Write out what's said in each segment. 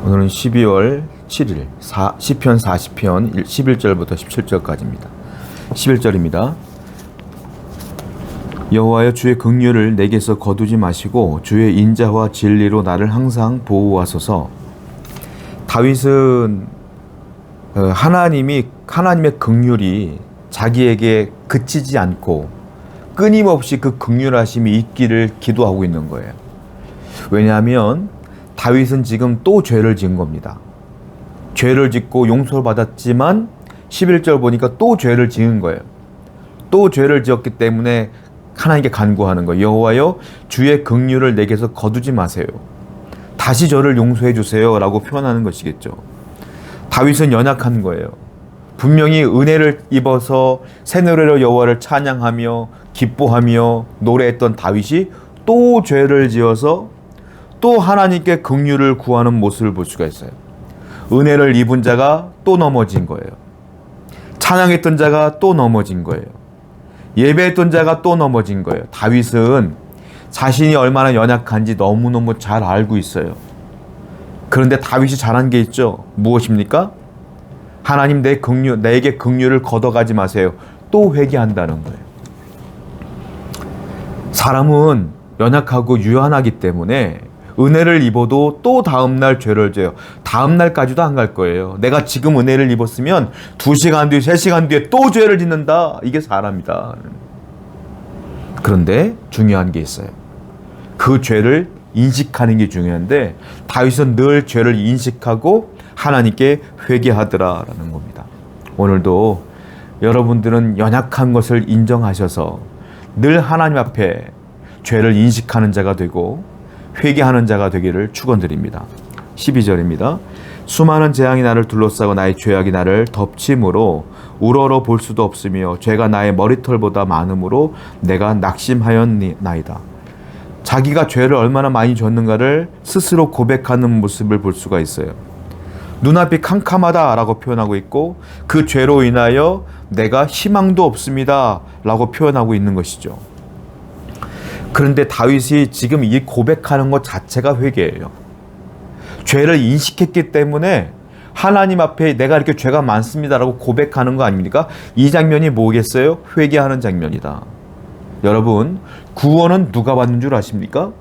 오늘은 12월 7일 시편 40편 11절부터 17절까지입니다. 11절입니다. 여호와여, 주의 긍휼을 내게서 거두지 마시고 주의 인자와 진리로 나를 항상 보호하소서. 다윗은 하나님의 긍휼이 자기에게 그치지 않고 끊임없이 그 긍휼하심이 있기를 기도하고 있는 거예요. 왜냐하면 다윗은 지금 또 죄를 지은 겁니다. 죄를 짓고 용서를 받았지만 11절 보니까 또 죄를 지은 거예요. 또 죄를 지었기 때문에 하나님께 간구하는 거예요. 여호와여, 주의 긍휼을 내게서 거두지 마세요. 다시 저를 용서해 주세요 라고 표현하는 것이겠죠. 다윗은 연약한 거예요. 분명히 은혜를 입어서 새 노래로 여호와를 찬양하며 기뻐하며 노래했던 다윗이 또 죄를 지어서 또 하나님께 긍휼을 구하는 모습을 볼 수가 있어요. 은혜를 입은 자가 또 넘어진 거예요. 찬양했던 자가 또 넘어진 거예요. 예배했던 자가 또 넘어진 거예요. 다윗은 자신이 얼마나 연약한지 너무너무 잘 알고 있어요. 그런데 다윗이 잘한 게 있죠. 무엇입니까? 하나님, 내게 긍휼을 걷어가지 마세요. 또 회개한다는 거예요. 사람은 연약하고 유한하기 때문에 은혜를 입어도 또 다음날 죄를 져요. 다음날까지도 안 갈 거예요. 내가 지금 은혜를 입었으면 2시간 뒤, 3시간 뒤에 또 죄를 짓는다. 이게 사람이다. 그런데 중요한 게 있어요. 그 죄를 인식하는 게 중요한데 다윗은 늘 죄를 인식하고 하나님께 회개하더라라는 겁니다. 오늘도 여러분들은 연약한 것을 인정하셔서 늘 하나님 앞에 죄를 인식하는 자가 되고 회개하는 자가 되기를 축원드립니다. 12절입니다. 수많은 재앙이 나를 둘러싸고 나의 죄악이 나를 덮침으로 우러러 볼 수도 없으며 죄가 나의 머리털보다 많음으로 내가 낙심하였나이다. 자기가 죄를 얼마나 많이 졌는가를 스스로 고백하는 모습을 볼 수가 있어요. 눈앞이 캄캄하다 라고 표현하고 있고 그 죄로 인하여 내가 희망도 없습니다 라고 표현하고 있는 것이죠. 그런데 다윗이 지금 이 고백하는 것 자체가 회개예요. 죄를 인식했기 때문에 하나님 앞에 내가 이렇게 죄가 많습니다라고 고백하는 거 아닙니까? 이 장면이 뭐겠어요? 회개하는 장면이다. 여러분, 구원은 누가 받는 줄 아십니까?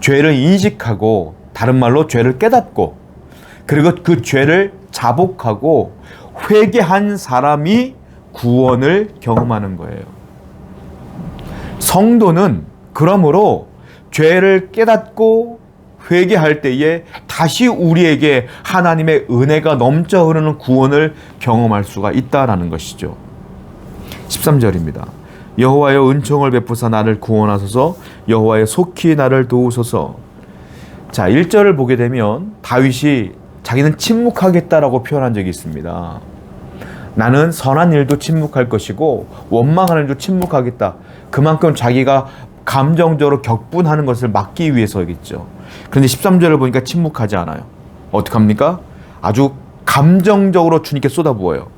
죄를 인식하고, 다른 말로 죄를 깨닫고, 그리고 그 죄를 자복하고 회개한 사람이 구원을 경험하는 거예요. 성도는 그러므로 죄를 깨닫고 회개할 때에 다시 우리에게 하나님의 은혜가 넘쳐 흐르는 구원을 경험할 수가 있다라는 것이죠. 13절입니다. 여호와여, 은총을 베푸사 나를 구원하소서. 여호와여, 속히 나를 도우소서. 자, 1절을 보게 되면 다윗이 자기는 침묵하겠다라고 표현한 적이 있습니다. 나는 선한 일도 침묵할 것이고 원망하는 일도 침묵하겠다. 그만큼 자기가 감정적으로 격분하는 것을 막기 위해서겠죠. 그런데 13절을 보니까 침묵하지 않아요. 어떡합니까? 아주 감정적으로 주님께 쏟아부어요.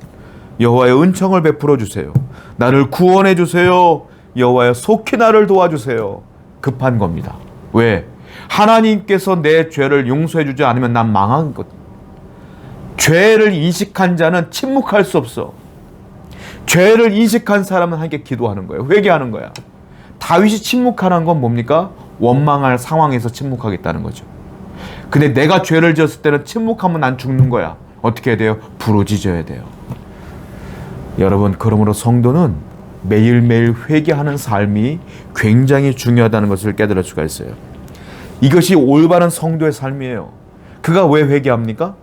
여호와의 은총을 베풀어 주세요. 나를 구원해 주세요. 여호와여, 속히 나를 도와주세요. 급한 겁니다. 왜? 하나님께서 내 죄를 용서해 주지 않으면 난 망한 것. 죄를 인식한 자는 침묵할 수 없어. 죄를 인식한 사람은 하나님께 기도하는 거예요. 회개하는 거야. 다윗이 침묵하는 건 뭡니까? 원망할 상황에서 침묵하겠다는 거죠. 근데 내가 죄를 지었을 때는 침묵하면 난 죽는 거야. 어떻게 해야 돼요? 부르짖어야 돼요. 여러분, 그러므로 성도는 매일매일 회개하는 삶이 굉장히 중요하다는 것을 깨달을 수가 있어요. 이것이 올바른 성도의 삶이에요. 그가 왜 회개합니까?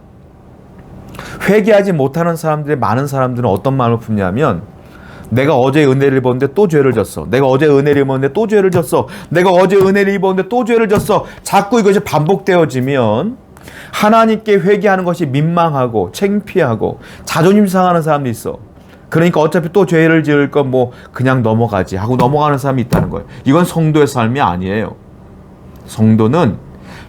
회개하지 못하는 사람들의 많은 사람들은 어떤 마음을 품냐면 내가 어제 은혜를 입었는데 또 죄를 졌어. 내가 어제 은혜를 입었는데 또 죄를 졌어. 내가 어제 은혜를 입었는데 또 죄를 졌어. 자꾸 이것이 반복되어지면 하나님께 회개하는 것이 민망하고 창피하고 자존심 상하는 사람도 있어. 그러니까 어차피 또 죄를 지을 건 뭐 그냥 넘어가지 하고 넘어가는 사람이 있다는 거예요. 이건 성도의 삶이 아니에요. 성도는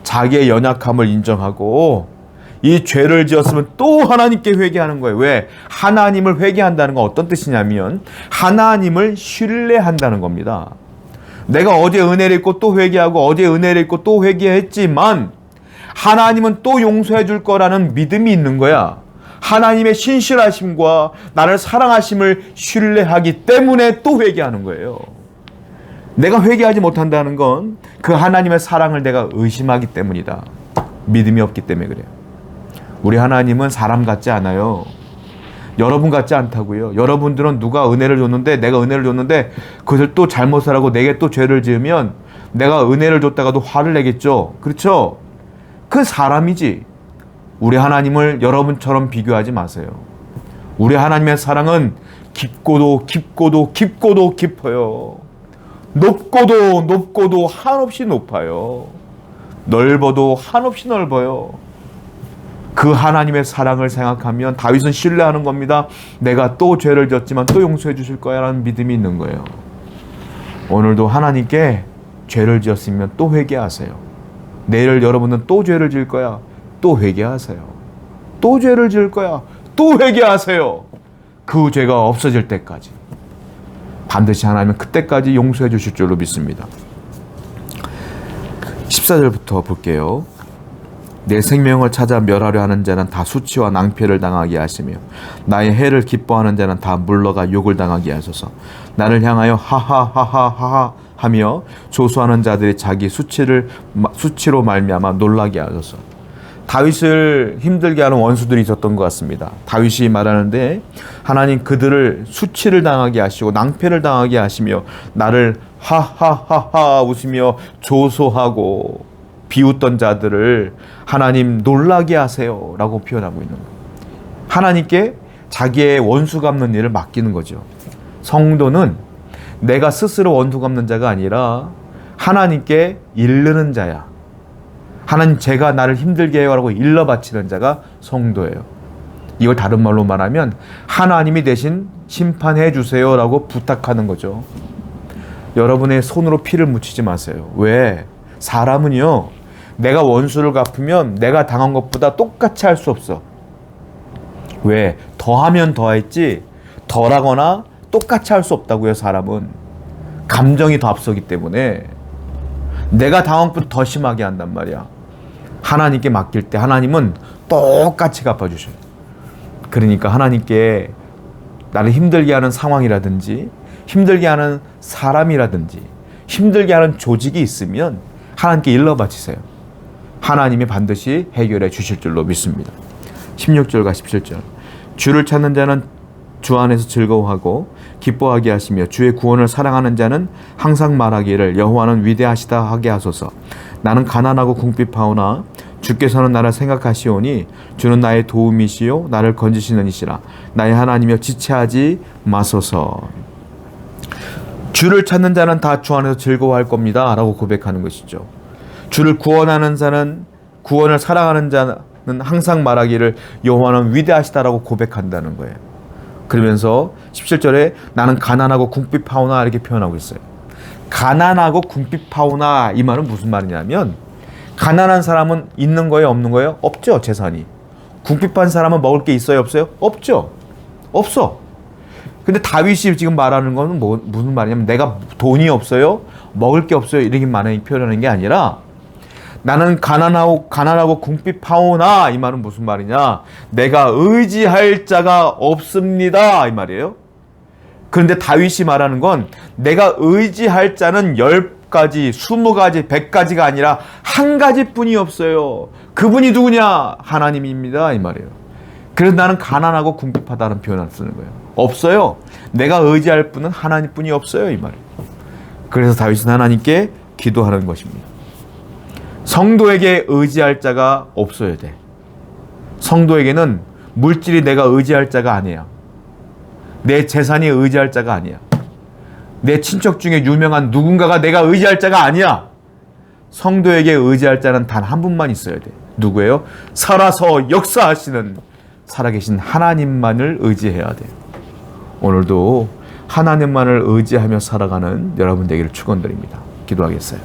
자기의 연약함을 인정하고 이 죄를 지었으면 또 하나님께 회개하는 거예요. 왜? 하나님을 회개한다는 건 어떤 뜻이냐면 하나님을 신뢰한다는 겁니다. 내가 어제 은혜를 입고 또 회개하고 어제 은혜를 입고 또 회개했지만 하나님은 또 용서해 줄 거라는 믿음이 있는 거야. 하나님의 신실하심과 나를 사랑하심을 신뢰하기 때문에 또 회개하는 거예요. 내가 회개하지 못한다는 건 그 하나님의 사랑을 내가 의심하기 때문이다. 믿음이 없기 때문에 그래요. 우리 하나님은 사람 같지 않아요. 여러분 같지 않다고요. 여러분들은 누가 은혜를 줬는데, 내가 은혜를 줬는데 그것을 또 잘못을 하고 내게 또 죄를 지으면 내가 은혜를 줬다가도 화를 내겠죠. 그렇죠? 그 사람이지. 우리 하나님을 여러분처럼 비교하지 마세요. 우리 하나님의 사랑은 깊고도 깊고도 깊고도 깊어요. 높고도 높고도 한없이 높아요. 넓어도 한없이 넓어요. 그 하나님의 사랑을 생각하면 다윗은 신뢰하는 겁니다. 내가 또 죄를 졌지만 또 용서해 주실 거야 라는 믿음이 있는 거예요. 오늘도 하나님께 죄를 지었으면 또 회개하세요. 내일 여러분은 또 죄를 지을 거야. 또 회개하세요. 또 죄를 지을 거야. 또 회개하세요. 그 죄가 없어질 때까지. 반드시 하나님은 그때까지 용서해 주실 줄로 믿습니다. 14절부터 볼게요. 내 생명을 찾아 멸하려 하는 자는 다 수치와 낭패를 당하게 하시며 나의 해를 기뻐하는 자는 다 물러가 욕을 당하게 하소서. 나를 향하여 하하하하하 하며 조소하는 자들이 자기 수치로 말미암아 놀라게 하소서. 다윗을 힘들게 하는 원수들이 있었던 것 같습니다. 다윗이 말하는데 하나님 그들을 수치를 당하게 하시고 낭패를 당하게 하시며 나를 하하하하 웃으며 조소하고 비웃던 자들을 하나님 놀라게 하세요 라고 표현하고 있는 거예요. 하나님께 자기의 원수 갚는 일을 맡기는 거죠. 성도는 내가 스스로 원수 갚는 자가 아니라 하나님께 일르는 자야. 하나님 제가 나를 힘들게 해요 라고 일러 바치는 자가 성도예요. 이걸 다른 말로 말하면 하나님이 대신 심판해 주세요 라고 부탁하는 거죠. 여러분의 손으로 피를 묻히지 마세요. 왜? 사람은요, 내가 원수를 갚으면 내가 당한 것보다 똑같이 할 수 없어. 왜? 더하면 더했지 덜하거나 똑같이 할 수 없다고요. 사람은 감정이 더 앞서기 때문에 내가 당한 것보다 더 심하게 한단 말이야. 하나님께 맡길 때 하나님은 똑같이 갚아주셔요. 그러니까 하나님께 나를 힘들게 하는 상황이라든지 힘들게 하는 사람이라든지 힘들게 하는 조직이 있으면 하나님께 일러 바치세요. 하나님이 반드시 해결해 주실 줄로 믿습니다. 16절과 17절. 주를 찾는 자는 주 안에서 즐거워하고 기뻐하게 하시며 주의 구원을 사랑하는 자는 항상 말하기를 여호와는 위대하시다 하게 하소서. 나는 가난하고 궁핍하오나 주께서는 나를 생각하시오니 주는 나의 도움이시요 나를 건지시는 이시라. 나의 하나님이여 지체하지 마소서. 주를 찾는 자는 다 주 안에서 즐거워할 겁니다 라고 고백하는 것이죠. 주를 구원하는 자는, 구원을 사랑하는 자는 항상 말하기를 여호와는 위대하시다라고 고백한다는 거예요. 그러면서 17절에 나는 가난하고 궁핍하오나 이렇게 표현하고 있어요. 가난하고 궁핍하오나 이 말은 무슨 말이냐면 가난한 사람은 있는 거예요, 없는 거예요? 없죠, 재산이. 궁핍한 사람은 먹을 게 있어요, 없어요? 없죠. 없어. 근데 다윗이 지금 말하는 거는 무슨 말이냐면 내가 돈이 없어요, 먹을 게 없어요 이렇게 많이 표현하는 게 아니라 나는 가난하고 궁핍하오나 이 말은 무슨 말이냐, 내가 의지할 자가 없습니다 이 말이에요. 그런데 다윗이 말하는 건 내가 의지할 자는 10가지, 20가지, 100가지가 아니라 한 가지뿐이 없어요. 그분이 누구냐? 하나님입니다 이 말이에요. 그래서 나는 가난하고 궁핍하다는 표현을 쓰는 거예요. 없어요. 내가 의지할 분은 하나님뿐이 없어요 이 말이에요. 그래서 다윗은 하나님께 기도하는 것입니다. 성도에게 의지할 자가 없어야 돼. 성도에게는 물질이 내가 의지할 자가 아니야. 내 재산이 의지할 자가 아니야. 내 친척 중에 유명한 누군가가 내가 의지할 자가 아니야. 성도에게 의지할 자는 단 한 분만 있어야 돼. 누구예요? 살아서 역사하시는 살아계신 하나님만을 의지해야 돼요. 오늘도 하나님만을 의지하며 살아가는 여러분 되기를 축원드립니다. 기도하겠어요.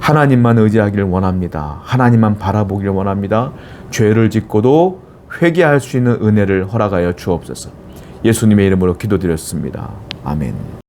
하나님만 의지하기를 원합니다. 하나님만 바라보기를 원합니다. 죄를 짓고도 회개할 수 있는 은혜를 허락하여 주옵소서. 예수님의 이름으로 기도드렸습니다. 아멘.